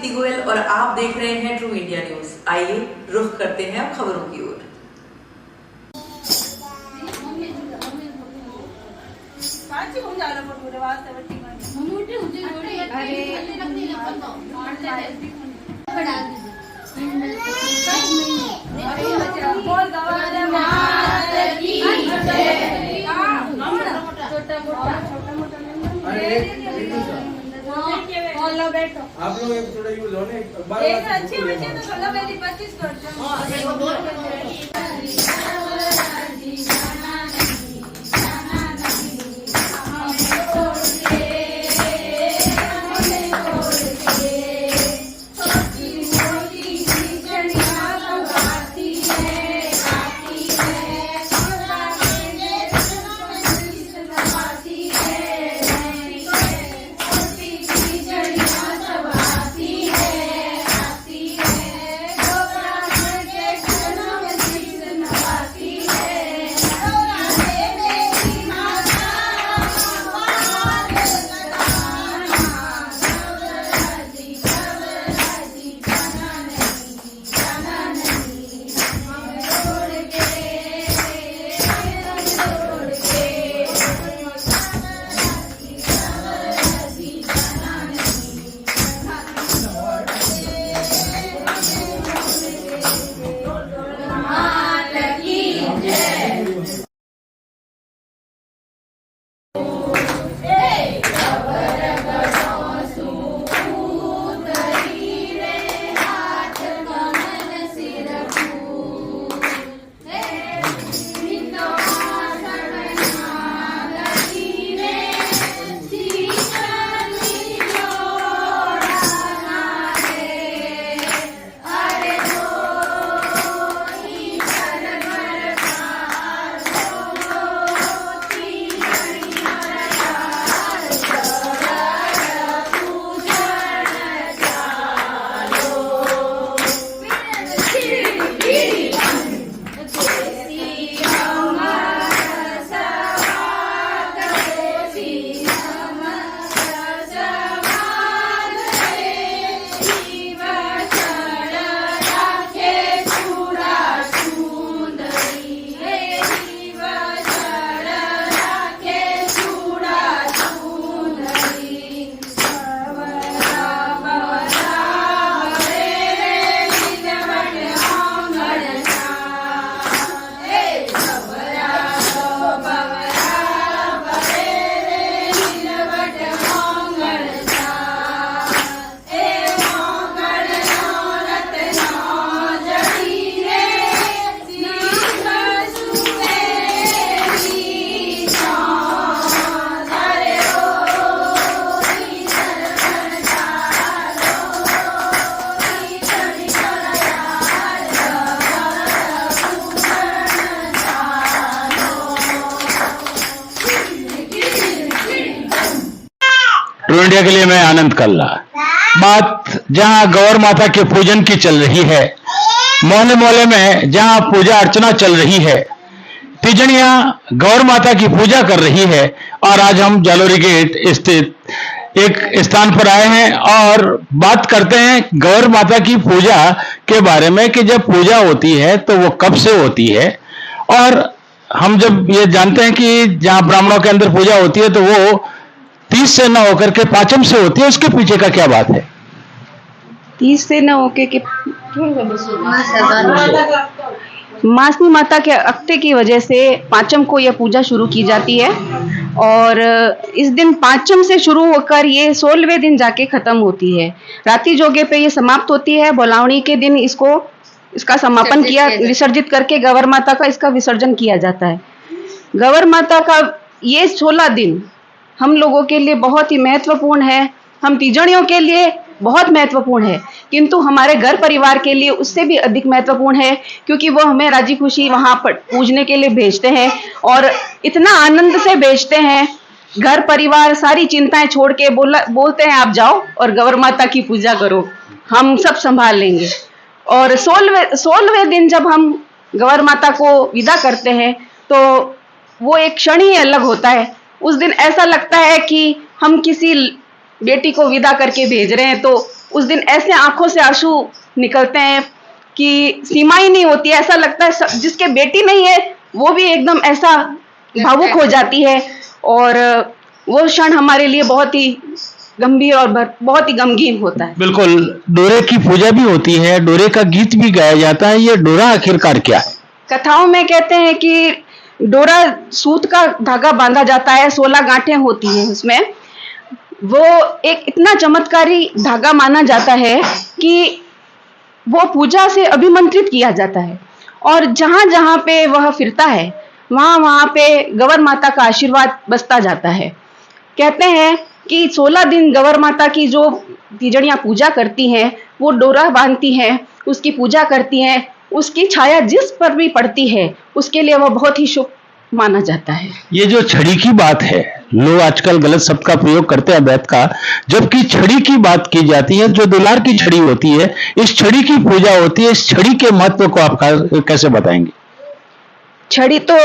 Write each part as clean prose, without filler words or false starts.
दीप्ति गोयल और आप देख रहे हैं ट्रू इंडिया न्यूज। आइए रुख करते हैं अब खबरों की ओर। आप लोग एक थोड़ा यूज हो ने एक अच्छी बच्चे तो सोलह मेरी 25 करते ट्रू इंडिया के लिए मैं आनंद कल्ला। बात जहां गौर माता के पूजन की चल रही है, मोहल्ले मोहल्ले में जहां पूजा अर्चना चल रही है, तिजड़ियां गौर माता की पूजा कर रही है। और आज हम जालोरी गेट स्थित एक स्थान पर आए हैं और बात करते हैं गौर माता की पूजा के बारे में कि जब पूजा होती है तो वो कब से होती है। और हम जब ये जानते हैं कि जहां ब्राह्मणों के अंदर पूजा होती है तो वो 30 से न होकर के पाचम से होती है, उसके पीछे का क्या बात है? 30 से न होके के मासनी माता के अक्ते की वजह से पांचम को यह पूजा शुरू की जाती है और इस दिन पांचम से शुरू होकर ये 16वें दिन जाके खत्म होती है। रात्रि जोगे पे ये समाप्त होती है। बोलावणी के दिन इसका समापन विसर्जित करके गौर माता का इसका विसर्जन किया जाता है। गौर माता का ये 16 दिन हम लोगों के लिए बहुत ही महत्वपूर्ण है। हम तीजड़ियों के लिए बहुत महत्वपूर्ण है, किंतु हमारे घर परिवार के लिए उससे भी अधिक महत्वपूर्ण है, क्योंकि वो हमें राजी खुशी वहां पर पूजने के लिए भेजते हैं और इतना आनंद से भेजते हैं। घर परिवार सारी चिंताएं छोड़ के बोलते हैं आप जाओ और गौर माता की पूजा करो, हम सब संभाल लेंगे। और 16वें दिन जब हम गौर माता को विदा करते हैं तो वो एक क्षण ही अलग होता है। उस दिन ऐसा लगता है कि हम किसी बेटी को विदा करके भेज रहे हैं, तो उस दिन ऐसे आंखों से आंसू निकलते हैं कि सीमा ही नहीं होती है। ऐसा लगता है जिसके बेटी नहीं है वो भी एकदम ऐसा भावुक हो जाती है, और वो क्षण हमारे लिए बहुत ही गंभीर और बहुत ही गमगीन होता है। बिल्कुल, डोरे की पूजा भी होती है, डोरे का गीत भी गाया जाता है। ये डोरा आखिरकार क्या है? कथाओं में कहते हैं कि डोरा सूत का धागा बांधा जाता है, 16 गांठें होती हैं उसमें। वो एक इतना चमत्कारी धागा माना जाता है कि वो पूजा से अभिमंत्रित किया जाता है, और जहां जहां पे वह फिरता है वहां वहां पे गवर माता का आशीर्वाद बसता जाता है। कहते हैं कि 16 दिन गवर माता की जो तीजड़ियां पूजा करती हैं, वो डोरा बांधती हैं, उसकी पूजा करती हैं, उसकी छाया जिस पर भी पड़ती है उसके लिए वह बहुत ही शुभ माना जाता है। ये जो छड़ी की बात है, लोग आजकल गलत शब्द का प्रयोग करते हैं वैद का, जबकि छड़ी की बात की जाती है, जो दुलार की छड़ी होती है, इस छड़ी की पूजा होती है। इस छड़ी के महत्व को आप कैसे बताएंगे? छड़ी तो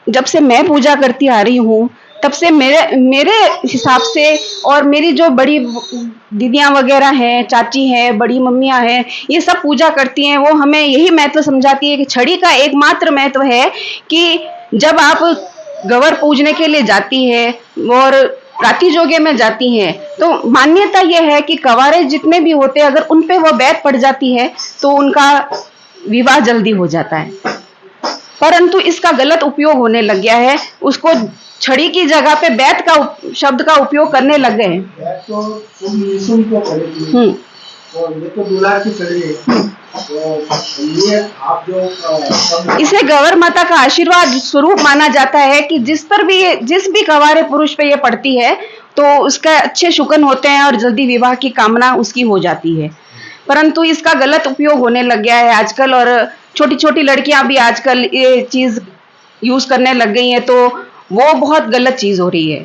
जब से मैं पूजा करती आ रही हूँ तब से मेरे हिसाब से, और मेरी जो बड़ी दीदियाँ वगैरह हैं, चाची हैं, बड़ी मम्मियाँ हैं, ये सब पूजा करती हैं, वो हमें यही महत्व समझाती है कि छड़ी का एकमात्र महत्व है कि जब आप गवर पूजने के लिए जाती है और राती जोगे में जाती हैं, तो मान्यता यह है कि कवारे जितने भी होते हैं, अगर उन पे वो बैत पड़ जाती है तो उनका विवाह जल्दी हो जाता है। परंतु इसका गलत उपयोग होने लग गया है, उसको छड़ी की जगह पे बैत का शब्द का उपयोग करने लग गए हैं। ये तो दुलार की छड़ी है, तो ये आप जो इसे गवर माता का आशीर्वाद स्वरूप माना जाता है कि जिस भी कवारे पुरुष पे ये पड़ती है तो उसका अच्छे शुकन होते हैं और जल्दी विवाह की कामना उसकी हो जाती है। परंतु इसका गलत उपयोग होने लग गया है आजकल, और छोटी छोटी लड़कियां भी आजकल ये चीज यूज करने लग गई हैं, तो वो बहुत गलत चीज हो रही है।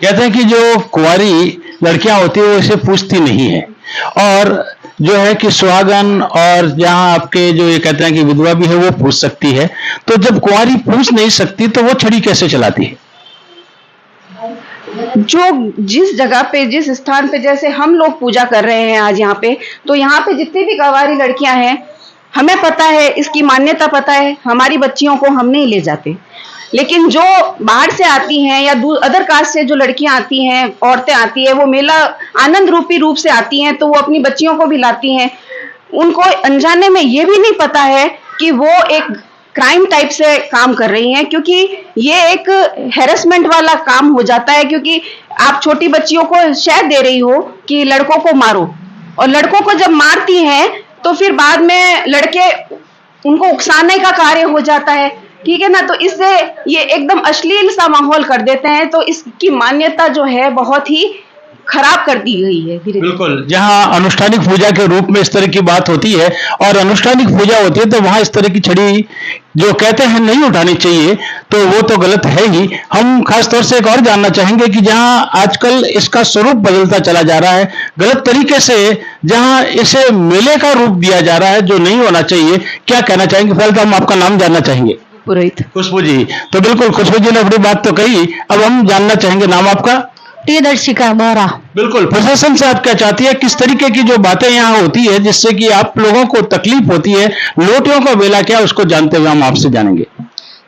कहते हैं कि जो कुंवारी लड़कियां होती है वो इसे पूछती नहीं है, और जो है कि सुहागन और जहां आपके जो ये कहते हैं कि विधवा भी है वो पूछ सकती है। तो जब कुंवारी पूछ नहीं सकती तो वो छड़ी कैसे चलाती है? जो जिस जगह पे, जिस स्थान पे, जैसे हम लोग पूजा कर रहे हैं आज यहाँ पे, तो यहाँ पे जितनी भी कवारी लड़कियां हैं, हमें पता है, इसकी मान्यता पता है, हमारी बच्चियों को हम नहीं ले जाते। लेकिन जो बाहर से आती हैं या अदर कास्ट से जो लड़कियां आती हैं, औरतें आती हैं, वो मेला आनंद रूपी रूप से आती हैं, तो वो अपनी बच्चियों को भी लाती हैं। उनको अनजाने में ये भी नहीं पता है कि वो एक क्राइम टाइप से काम कर रही हैं, क्योंकि ये एक हैरेसमेंट वाला काम हो जाता है। क्योंकि आप छोटी बच्चियों को शह दे रही हो कि लड़कों को मारो, और लड़कों को जब मारती हैं तो फिर बाद में लड़के उनको उकसाने का कार्य हो जाता है, ठीक है ना। तो इससे ये एकदम अश्लील सा माहौल कर देते हैं, तो इसकी मान्यता जो है बहुत ही खराब कर दी गई है धीरे धीरे। बिल्कुल, जहां अनुष्ठानिक पूजा के रूप में इस तरह की बात होती है और अनुष्ठानिक पूजा होती है, तो वहां इस तरह की छड़ी जो कहते हैं नहीं उठानी चाहिए, तो वो तो गलत है ही। हम खासतौर से एक और जानना चाहेंगे कि जहां आजकल इसका स्वरूप बदलता चला जा रहा है गलत तरीके से, जहां इसे मेले का रूप दिया जा रहा है जो नहीं होना चाहिए, क्या कहना चाहेंगे? पहले तो हम आपका नाम जानना चाहेंगे। पुरोहित खुशबू जी। तो बिल्कुल, खुशबू जी ने अपनी बात तो कही, अब हम जानना चाहेंगे नाम आपका? प्रियदर्शिका बोरा। बिल्कुल, प्रशासन से आप क्या चाहती है, किस तरीके की जो बातें यहाँ होती है जिससे कि आप लोगों को तकलीफ होती है, लोटियों का मेला क्या, उसको जानते हुए हम आपसे जानेंगे।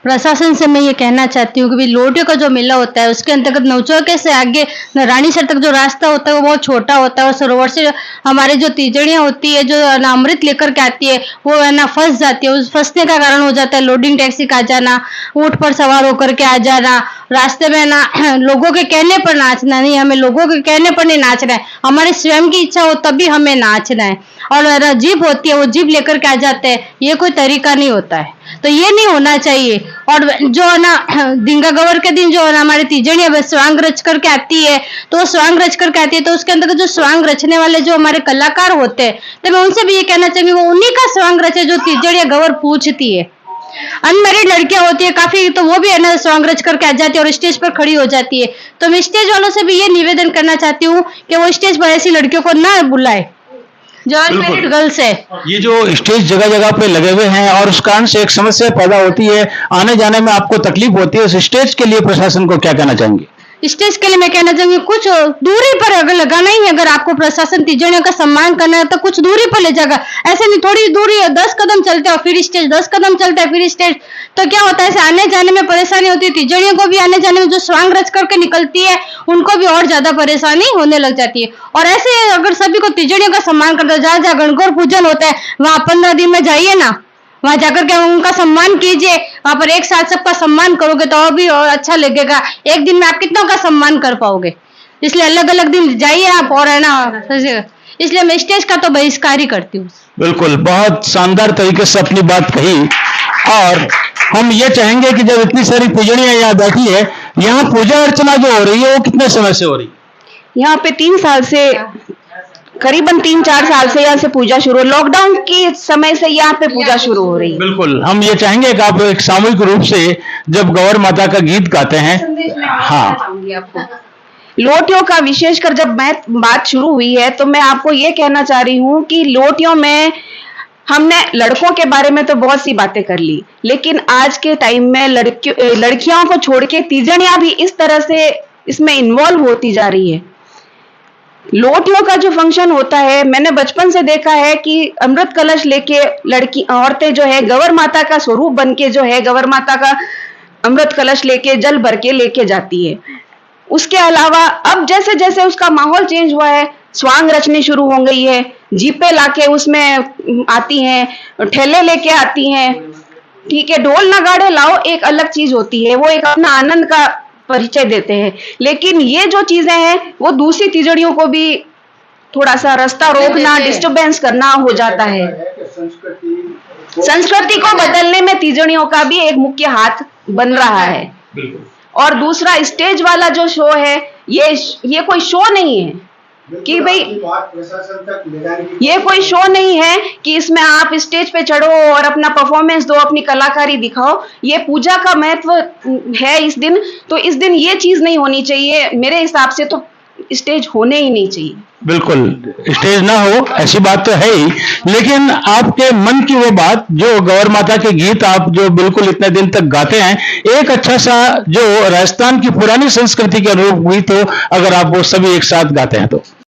प्रशासन से मैं ये कहना चाहती हूँ कि लोटियों का जो मेला होता है उसके अंतर्गत नवचौके से आगे रानीसर तक जो रास्ता होता है वो बहुत छोटा होता है, और सरोवर से हमारे जो तीजड़ियाँ होती है जो अमृत लेकर के आती है वो है ना फंस जाती है। उस फंसने का कारण हो जाता है लोडिंग टैक्सी का आ जाना, ऊँट पर सवार होकर के आ जाना, रास्ते में ना लोगों के कहने पर नाचना नहीं, हमें लोगों के कहने पर नहीं नाचना है, हमारी स्वयं की इच्छा हो तभी हमें नाचना है। और जीप होती है वो जीप लेकर के आ जाते हैं, ये कोई तरीका नहीं होता है, तो ये नहीं होना चाहिए। और जो है ना दिंगा गवर के दिन जो है ना हमारी तीजड़ियाँ स्वांग रच करके आती है, तो स्वांग रच करके आती है, तो उसके अंदर जो स्वांग रचने वाले जो हमारे कलाकार होते हैं, तो मैं उनसे भी ये कहना चाहूंगी वो उन्हीं का स्वांग रचे जो तीजड़ियाँ गवर पूछती है। अनमेरिड लड़कियां होती है काफी, तो वो भी है ना स्वांग रच करके आ जाती है और स्टेज पर खड़ी हो जाती है। तो मैं स्टेज वालों से भी ये निवेदन करना चाहती हूँ कि वो स्टेज पर ऐसी लड़कियों को ना बुलाए जो अनमेरिड गर्ल्स है। ये जो स्टेज जगह जगह पे लगे हुए हैं और उस कारण से एक समस्या पैदा होती है, आने जाने में आपको तकलीफ होती है, उस स्टेज के लिए प्रशासन को क्या कहना चाहेंगे? स्टेज के लिए मैं कहना चाहूंगी कुछ दूरी पर अगर लगाना ही है, अगर आपको प्रशासन तीजड़ियों का सम्मान करना है तो कुछ दूरी पर ले जाएगा। ऐसे नहीं थोड़ी दूरी है, 10 कदम चलते हो फिर स्टेज, 10 कदम चलते हैं फिर स्टेज, तो क्या होता है ऐसे आने जाने में परेशानी होती है। तीजड़ियों को भी आने जाने में जो स्वांग रच करके निकलती है उनको भी और ज्यादा परेशानी होने लग जाती है। और ऐसे अगर सभी को तीजड़ियों का सम्मान करते, जहाँ जहाँ गणगौर पूजन होता है वहां 15 दिन में जाइए ना, वहां जाकर के उनका सम्मान कीजिए, वहां पर एक साथ सबका सम्मान करोगे तो और भी और अच्छा लगेगा। एक दिन में आप कितनों का सम्मान कर पाओगे, इसलिए अलग अलग दिन जाइए आप, और है ना, इसलिए मैं स्टेज का तो बहिष्कार ही करती हूँ। बिल्कुल, बहुत शानदार तरीके से अपनी बात कही। और हम ये चाहेंगे कि जब इतनी सारी पूजनियां यहाँ बैठी है, यहाँ पूजा अर्चना जो हो रही है वो कितने समय से हो रही है? यहाँ पे 3 साल से, करीबन 3-4 साल से यहाँ से पूजा शुरू, लॉकडाउन के समय से यहाँ पे पूजा शुरू हो रही है। बिल्कुल, हम ये चाहेंगे कि आप एक सामूहिक रूप से जब गौर माता का गीत गाते हैं, हाँ, लोटियों का विशेषकर जब बात शुरू हुई है तो मैं आपको ये कहना चाह रही हूँ कि लोटियों में हमने लड़कों के बारे में तो बहुत सी बातें कर ली, लेकिन आज के टाइम में लड़कियों को छोड़ के तीजड़ियां भी इस तरह से इसमें इन्वॉल्व होती जा रही है। लोटियों का जो फंक्शन होता है, मैंने बचपन से देखा है कि अमृत कलश लेके लड़की औरतें जो है गवर माता का स्वरूप बन के जो है गवर माता का अमृत कलश लेके जल भर के लेके जाती है। उसके अलावा अब जैसे जैसे उसका माहौल चेंज हुआ है, स्वांग रचनी शुरू हो गई है, जीपे लाके उसमें आती हैं, ठेले लेके आती हैं, ठीक है, ढोल नगाड़े लाओ एक अलग चीज होती है, वो एक अपना आनंद का परिचय देते हैं। लेकिन ये जो चीजें हैं वो दूसरी तीजड़ियों को भी थोड़ा सा रास्ता रोकना, डिस्टरबेंस करना हो जाता है। संस्कृति को बदलने में तीजड़ियों का भी एक मुख्य हाथ बन रहा है। और दूसरा, स्टेज वाला जो शो है, ये कोई शो नहीं है कि भाई, ये कोई शो नहीं है कि इसमें आप स्टेज पे चढ़ो और अपना परफॉर्मेंस दो, अपनी कलाकारी दिखाओ। ये पूजा का महत्व है इस दिन, तो इस दिन ये चीज नहीं होनी चाहिए। मेरे हिसाब से तो स्टेज होने ही नहीं चाहिए। बिल्कुल, स्टेज ना हो ऐसी बात तो है ही, लेकिन आपके मन की वो बात, जो गौर माता के गीत आप जो बिल्कुल इतने दिन तक गाते हैं, एक अच्छा सा जो राजस्थान की पुरानी संस्कृति के अनुरूप गीत हो, अगर आप वो सभी एक साथ गाते हैं तो